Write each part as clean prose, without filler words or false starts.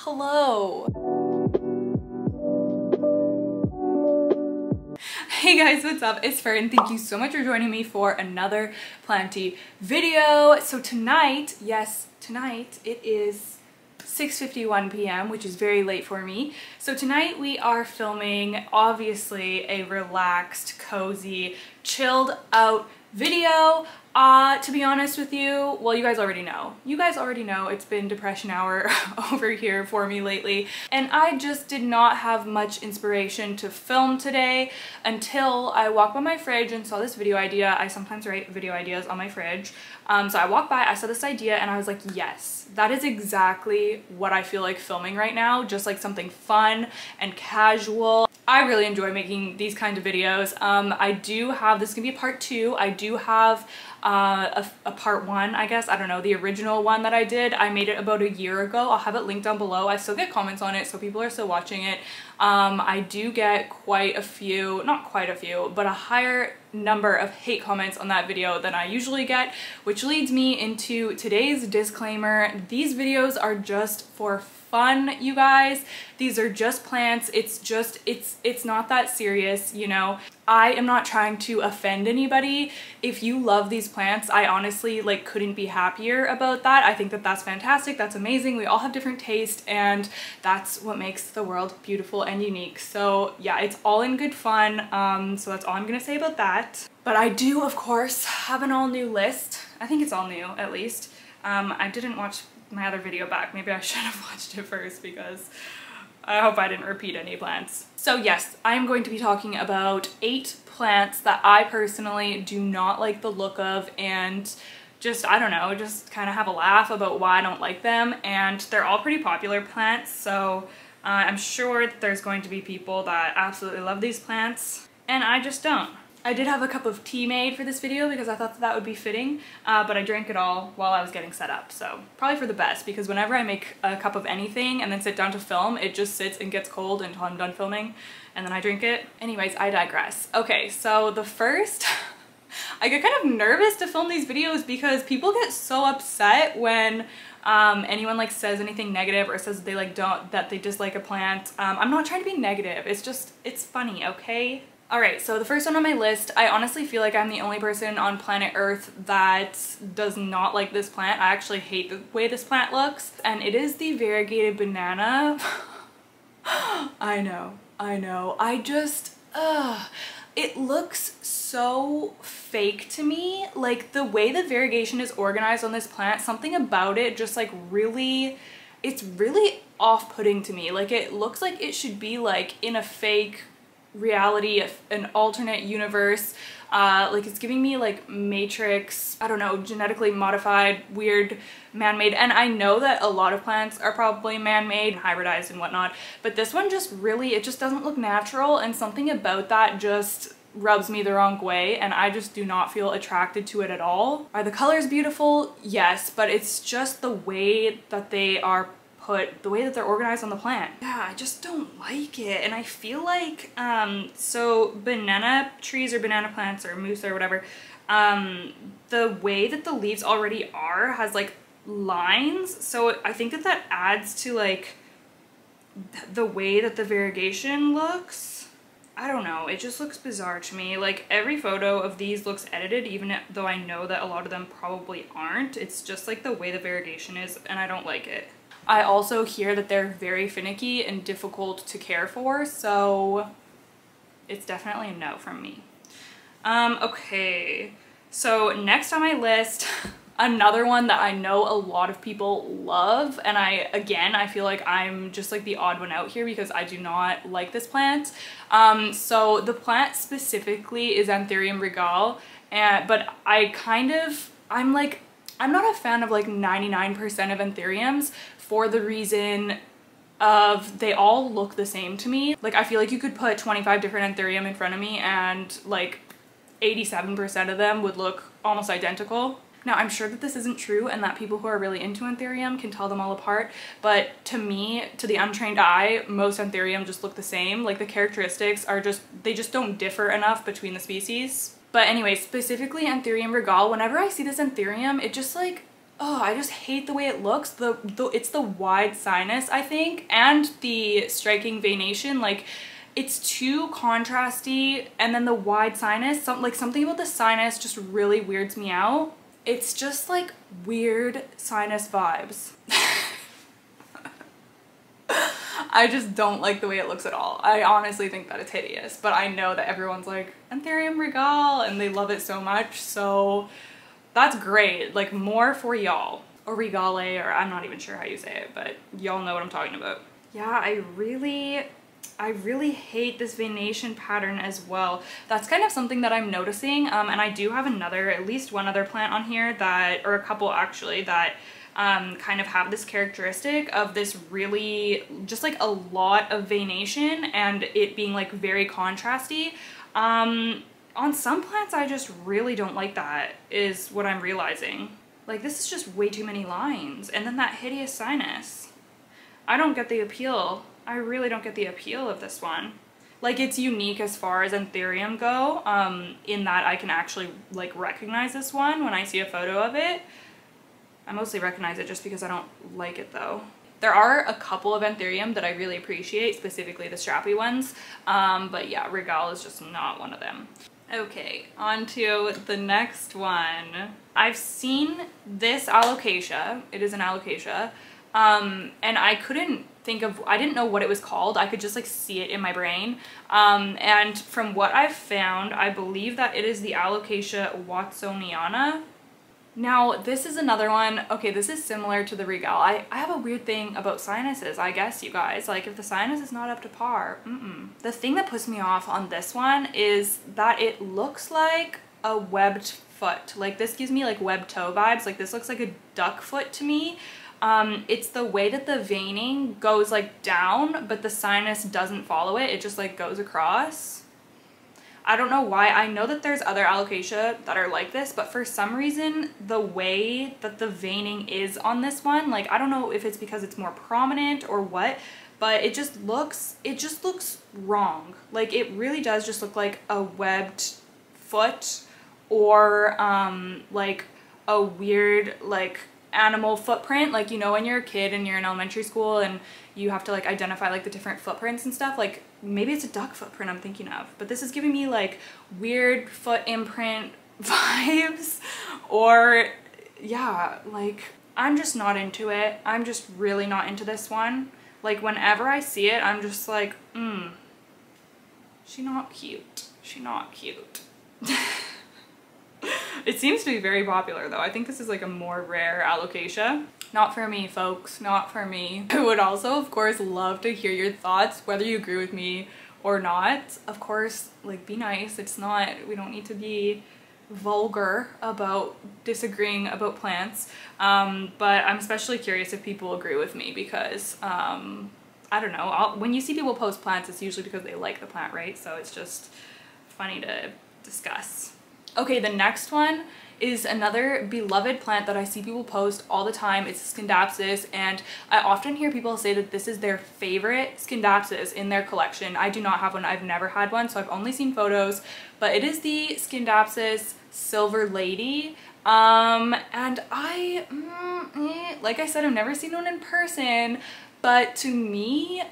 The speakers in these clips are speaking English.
Hello. Hey guys, what's up? It's Fern. Thank you so much for joining me for another Planty video. So tonight, yes, tonight it is 6:51 p.m., which is very late for me. So tonight we are filming, obviously, a relaxed, cozy, chilled out video. To be honest with you, well, you guys already know. You guys already know it's been depression hour over here for me lately, and I just did not have much inspiration to film today until I walked by my fridge and saw this video idea. I sometimes write video ideas on my fridge. So I walked by, I saw this idea, and I was like, yes, that is exactly what I feel like filming right now, just like something fun and casual. I really enjoy making these kinds of videos. I do have, this is gonna be a part 2. I do have a part 1, I guess. I don't know, the original one that I did. I made it about a year ago. I'll have it linked down below. I still get comments on it, so people are still watching it. I do get quite a few, not quite a few, but a higher number of hate comments on that video than I usually get, which leads me into today's disclaimer. These videos are just for fun, you guys. These are just plants. It's not that serious, you know. I am not trying to offend anybody. If you love these plants, I honestly like couldn't be happier about that. I think that that's fantastic. That's amazing. We all have different taste, and that's what makes the world beautiful and unique. So yeah, it's all in good fun. So that's all I'm gonna say about that. But I do, of course, have an all new list. I think it's all new, at least. I didn't watch my other video back. Maybe I should have watched it first, because I hope I didn't repeat any plants. So yes, I'm going to be talking about 8 plants that I personally do not like the look of, and just, I don't know, just kind of have a laugh about why I don't like them. And they're all pretty popular plants, so I'm sure that there's going to be people that absolutely love these plants, and I just don't. I did have a cup of tea made for this video because I thought that would be fitting, but I drank it all while I was getting set up, so probably for the best, because whenever I make a cup of anything and then sit down to film, it just sits and gets cold until I'm done filming, and then I drink it. Anyways, I digress. Okay, so the first, I get kind of nervous to film these videos because people get so upset when anyone like says anything negative or says they like that they dislike a plant. I'm not trying to be negative, it's just, it's funny, okay? Alright, so the first one on my list, I honestly feel like I'm the only person on planet Earth that does not like this plant. I actually hate the way this plant looks, and it is the variegated banana. I know. I just, it looks so fake to me. Like, the way the variegation is organized on this plant, something about it just like really, it's really off-putting to me. Like, it looks like it should be like in a fake reality, an alternate universe. Like, it's giving me like Matrix, I don't know, genetically modified, weird, man-made. And I know that a lot of plants are probably man-made, hybridized and whatnot, but this one just really, it just doesn't look natural, and something about that just rubs me the wrong way, and I just do not feel attracted to it at all. Are the colors beautiful? Yes, but it's just the way that they are the way that they're organized on the plant. Yeah, I just don't like it. And I feel like, so banana trees or banana plants or Musa or whatever, the way that the leaves already are has like lines. So I think that that adds to like the way that the variegation looks. I don't know, it just looks bizarre to me. Like, every photo of these looks edited, even though I know that a lot of them probably aren't. It's just like the way the variegation is, and I don't like it. I also hear that they're very finicky and difficult to care for, so it's definitely a no from me. Okay, so next on my list, another one that I know a lot of people love, and I feel like I'm just like the odd one out here because I do not like this plant. So the plant specifically is Anthurium regale, but I'm not a fan of like 99% of Anthuriums, for the reason of they all look the same to me. Like, I feel like you could put 25 different Anthurium in front of me and like 87% of them would look almost identical. Now, I'm sure that this isn't true and that people who are really into Anthurium can tell them all apart, but to me, to the untrained eye, most Anthurium just look the same. Like, the characteristics are just, they just don't differ enough between the species. But anyway, specifically Anthurium regale, whenever I see this Anthurium, it just like, oh, I just hate the way it looks. It's the wide sinus, I think, and the striking venation. Like, it's too contrasty, and then the wide sinus, something about the sinus just really weirds me out. It's just like weird sinus vibes. I just don't like the way it looks at all. I honestly think that it's hideous, but I know that everyone's like, Anthurium regale, and they love it so much, so that's great. Like, more for y'all. Or regale, or I'm not even sure how you say it, but y'all know what I'm talking about. Yeah, I really hate this venation pattern as well. That's kind of something that I'm noticing, and I do have at least one other plant on here that, or a couple actually, that kind of have this characteristic of this really, just like a lot of venation and it being like very contrasty. On some plants, I just really don't like that, is what I'm realizing. Like, this is just way too many lines. And then that hideous sinus. I don't get the appeal. I really don't get the appeal of this one. Like, it's unique as far as Anthurium go, in that I can actually, like, recognize this one when I see a photo of it. I mostly recognize it just because I don't like it, though. There are a couple of Anthurium that I really appreciate, specifically the strappy ones, but yeah, regale is just not one of them. Okay, on to the next one. I've seen this Alocasia. It is an Alocasia, and I didn't know what it was called. I could just like see it in my brain, and from what I've found, I believe that it is the Alocasia watsoniana. Now, this is another one. Okay, this is similar to the regale. I have a weird thing about sinuses, I guess, you guys. Like, if the sinus is not up to par, The thing that puts me off on this one is that it looks like a webbed foot. Like, this gives me like webbed toe vibes. Like, this looks like a duck foot to me. It's the way that the veining goes like down, but the sinus doesn't follow it. It just like goes across. I don't know why. I know that there's other Alocasia that are like this, but for some reason, the way that the veining is on this one, like, I don't know if it's because it's more prominent or what, but it just looks wrong. Like, it really does just look like a webbed foot, or like a weird like animal footprint. Like, you know, when you're a kid and you're in elementary school and you have to like identify like the different footprints and stuff, like maybe it's a duck footprint I'm thinking of, but this is giving me like weird foot imprint vibes, or yeah, like, I'm just not into it. I'm just really not into this one. Like, whenever I see it, I'm just like, she not cute. She not cute. It seems to be very popular though. I think this is like a more rare Alocasia. Not for me, folks, not for me. I would also, of course, love to hear your thoughts, whether you agree with me or not. Of course, like, be nice. It's not, we don't need to be vulgar about disagreeing about plants. But I'm especially curious if people agree with me because, I don't know, when you see people post plants, it's usually because they like the plant, right? So it's just funny to discuss. Okay, the next one is another beloved plant that I see people post all the time. It's Scindapsus, and I often hear people say that this is their favorite Scindapsus in their collection. I do not have one. I've never had one, so I've only seen photos, but it is the Scindapsus Silver Lady. And like I said, I've never seen one in person, but to me,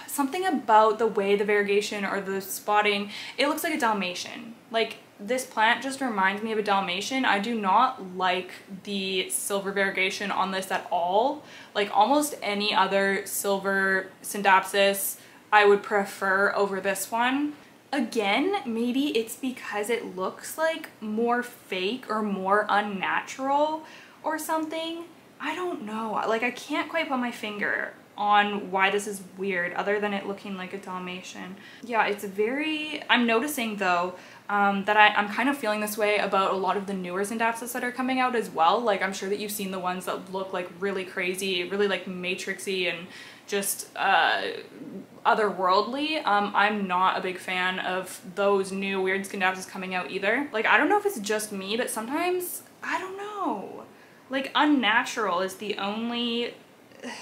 something about the way the variegation or the spotting, it looks like a Dalmatian. Like, this plant just reminds me of a Dalmatian. I do not like the silver variegation on this at all. Like, almost any other silver Scindapsus I would prefer over this one. Again, maybe it's because it looks like more fake or more unnatural or something. I don't know. Like, I can't quite put my finger on why this is weird other than it looking like a Dalmatian. Yeah, it's very, I'm noticing though that I'm kind of feeling this way about a lot of the newer Scindapsus that are coming out as well. Like, I'm sure that you've seen the ones that look like really crazy, really like matrixy and just otherworldly. I'm not a big fan of those new weird Scindapsus coming out either. Like, I don't know if it's just me, but sometimes, I don't know. Like, unnatural is the only,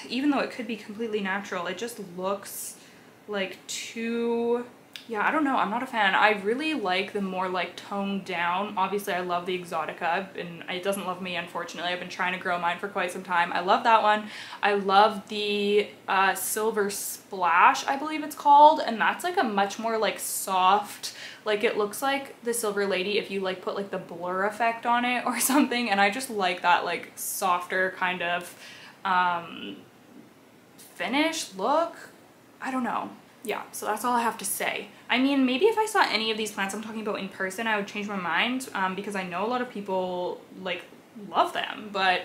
even though it could be completely natural, it just looks like too yeah, I don't know. I'm not a fan. I really like the more like toned down. Obviously, I love the Exotica, and it doesn't love me, unfortunately. I've been trying to grow mine for quite some time. I love that one. I love the Silver Splash, I believe it's called, and that's like a much more like soft, like it looks like the Silver Lady if you like put like the blur effect on it or something, and I just like that like softer kind of finish look. I don't know. Yeah, so that's all I have to say. I mean, maybe if I saw any of these plants I'm talking about in person, I would change my mind, because I know a lot of people like love them, but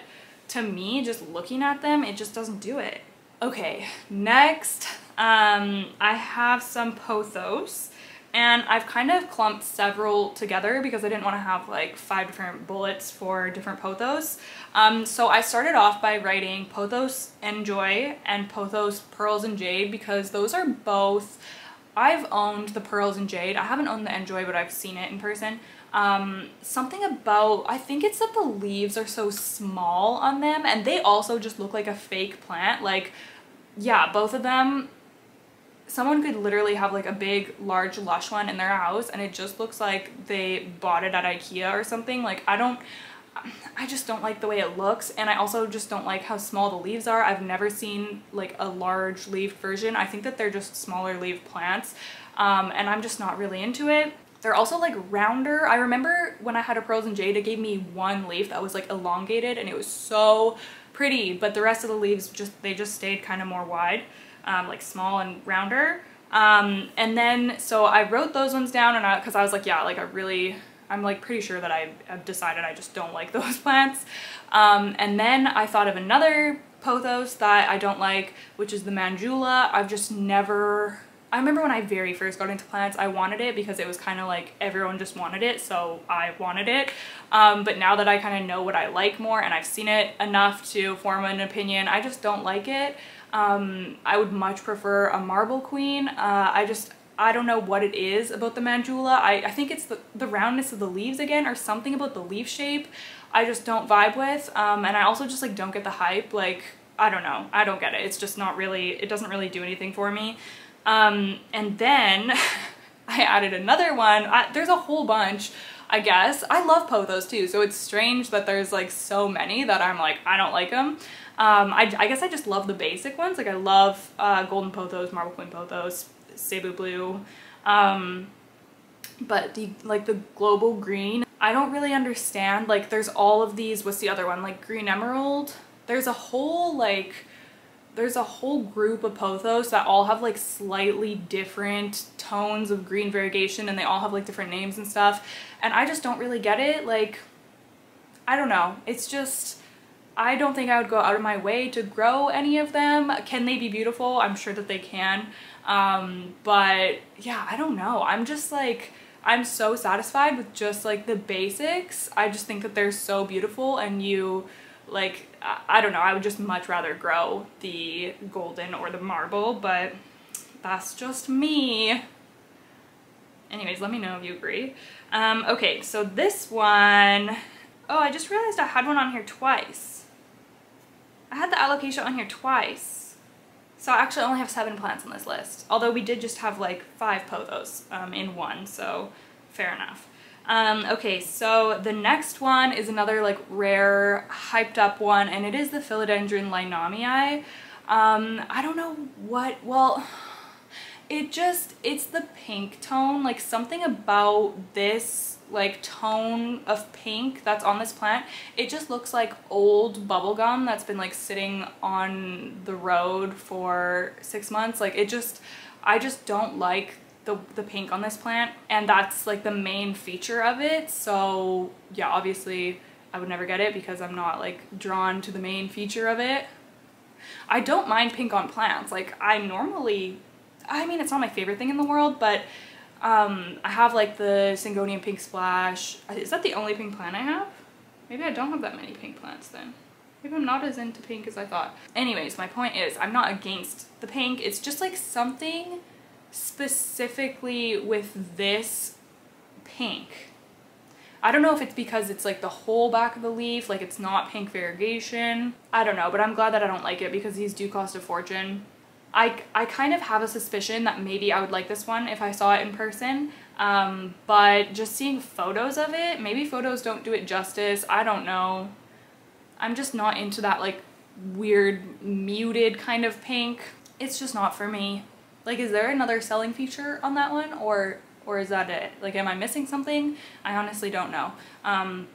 to me, just looking at them, it just doesn't do it. Okay, next, I have some pothos, and I've kind of clumped several together because I didn't want to have like 5 different bullets for different pothos. So I started off by writing Pothos Enjoy and Pothos Pearls and Jade because those are both, I've owned the Pearls and Jade. I haven't owned the Enjoy, but I've seen it in person. Something about, I think it's that the leaves are so small on them, and they also just look like a fake plant. Like, yeah, both of them, someone could literally have like a big, large, lush one in their house and it just looks like they bought it at IKEA or something. Like, I just don't like the way it looks, and I also just don't like how small the leaves are. I've never seen like a large leafed version. I think that they're just smaller leaved plants, and I'm just not really into it. They're also like rounder. I remember when I had a Pearls and Jade, it gave me one leaf that was like elongated and it was so pretty, but the rest of the leaves they just stayed kind of more wide, like small and rounder. And then so I wrote those ones down, and because I was like, yeah, like I'm like pretty sure that I've decided I just don't like those plants. And then I thought of another pothos that I don't like, which is the Manjula. I've just never, I remember when I very first got into plants, I wanted it because it was kind of like everyone just wanted it, so I wanted it. But now that I kind of know what I like more and I've seen it enough to form an opinion, I just don't like it. I would much prefer a Marble Queen. I don't know what it is about the Manjula. I think it's the roundness of the leaves again, or something about the leaf shape I just don't vibe with. And I also just like don't get the hype. Like, I don't know. I don't get it. It's just not really, it doesn't really do anything for me. And then I added another one. There's a whole bunch, I guess. I love pothos too, so it's strange that there's like so many that I'm like, I don't like them. I guess I just love the basic ones. Like I love Golden Pothos, Marble Queen Pothos, Cebu Blue, but the Global Green, I don't really understand. Like there's all of these, what's the other one, like Green Emerald? There's a whole group of pothos that all have like slightly different tones of green variegation, and they all have like different names and stuff, and I just don't really get it. Like, I don't know, it's just, I don't think I would go out of my way to grow any of them. Can they be beautiful? I'm sure that they can. But yeah, I don't know. I'm just like, I'm so satisfied with just like the basics. I just think that they're so beautiful, and like, I don't know, I would just much rather grow the golden or the marble, but that's just me. Anyways, let me know if you agree. Okay, so this one, oh, I just realized I had one on here twice. I had the Alocasia on here twice. So I actually only have 7 plants on this list, although we did just have like 5 pothos in one, so fair enough. Okay, so the next one is another like rare, hyped up one, and it is the Philodendron lynamii. I don't know what, well, it's the pink tone, like something about this like tone of pink that's on this plant. It just looks like old bubble gum that's been like sitting on the road for 6 months. Like I just don't like the pink on this plant, and that's like the main feature of it. So yeah, obviously I would never get it because I'm not like drawn to the main feature of it. I don't mind pink on plants. Like I mean, it's not my favorite thing in the world, but I have like the Syngonium Pink Splash. Is that the only pink plant I have? Maybe I don't have that many pink plants then. Maybe I'm not as into pink as I thought. Anyways, my point is I'm not against the pink. It's just like something specifically with this pink. I don't know if it's because it's like the whole back of the leaf, like it's not pink variegation. I don't know, but I'm glad that I don't like it because these do cost a fortune. I kind of have a suspicion that maybe I would like this one if I saw it in person, but just seeing photos of it, maybe photos don't do it justice, I don't know. I'm just not into that like weird muted kind of pink. It's just not for me. Like, is there another selling feature on that one, or is that it? Like, am I missing something? I honestly don't know.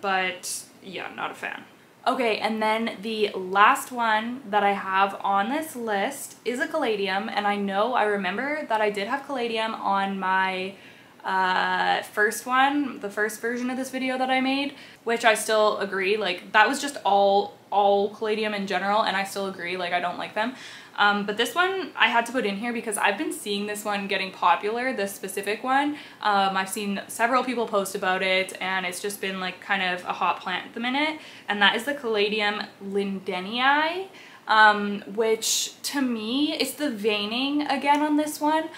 But yeah, not a fan. Okay, and then the last one that I have on this list is a Caladium, and I remember that I did have Caladium on my first one, the first version of this video that I made, which I still agree, like, that was just all Caladium in general, and I still agree, like, I don't like them. But this one I had to put in here because I've been seeing this one getting popular, this specific one. I've seen several people post about it, and it's just been like kind of a hot plant at the minute, and that is the Caladium lindenii, which to me, it's the veining again on this one.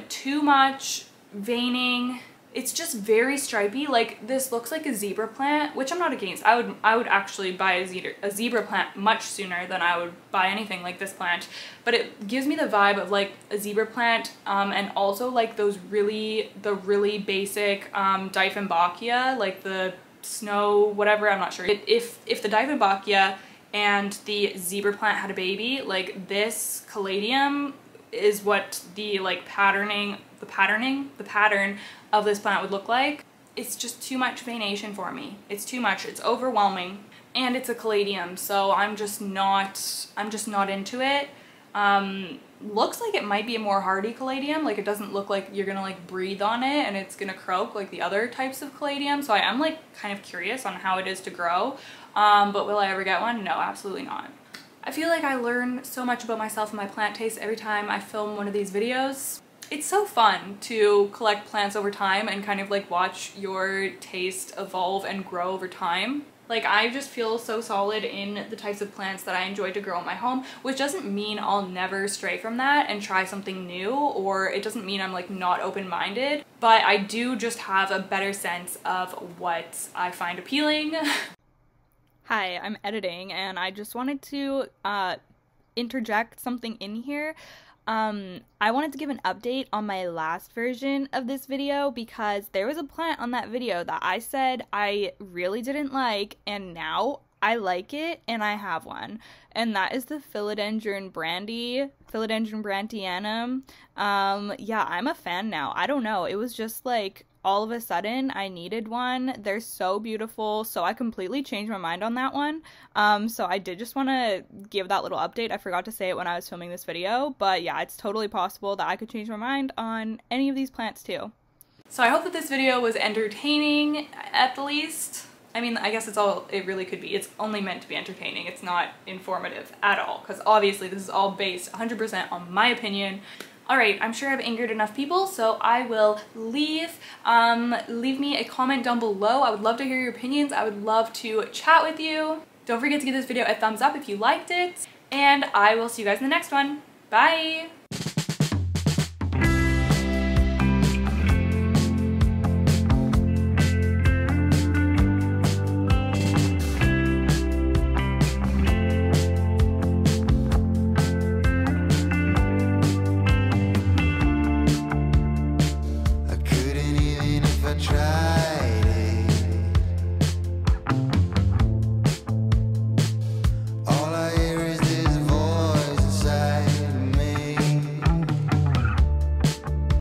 Too much veining. It's just very stripy. Like, this looks like a zebra plant, which I'm not against. I would actually buy a zebra plant much sooner than I would buy anything like this plant. But it gives me the vibe of like a zebra plant, and also like the really basic Dieffenbachia, like the snow whatever, I'm not sure. If the Dieffenbachia and the zebra plant had a baby, like this Caladium is what the like pattern of this plant would look like. It's just too much veination for me. It's too much. It's overwhelming, and it's a Caladium, so I'm just not into it. Looks like it might be a more hardy Caladium. Like, it doesn't look like you're gonna like breathe on it and it's gonna croak like the other types of Caladium. So I am like kind of curious on how it is to grow. But will I ever get one? No, absolutely not. I feel like I learn so much about myself and my plant taste every time I film one of these videos. It's so fun to collect plants over time and kind of like watch your taste evolve and grow over time. Like, I just feel so solid in the types of plants that I enjoy to grow in my home, which doesn't mean I'll never stray from that and try something new, or it doesn't mean I'm like not open-minded, but I do just have a better sense of what I find appealing. Hi, I'm editing, and I just wanted to interject something in here. I wanted to give an update on my last version of this video because there was a plant on that video that I said I really didn't like, and now I like it and I have one. And that is the Philodendron brantianum. Yeah, I'm a fan now. I don't know. It was just like all of a sudden I needed one. They're so beautiful, so I completely changed my mind on that one. So I did just want to give that little update. I forgot to say it when I was filming this video, but yeah, it's totally possible that I could change my mind on any of these plants too. So I hope that this video was entertaining at the least. I mean, I guess it's all it really could be. It's only meant to be entertaining. It's not informative at all, because obviously this is all based 100% on my opinion. Alright, I'm sure I've angered enough people, so I will leave. Leave me a comment down below. I would love to hear your opinions. I would love to chat with you. Don't forget to give this video a thumbs up if you liked it, and I will see you guys in the next one. Bye! Try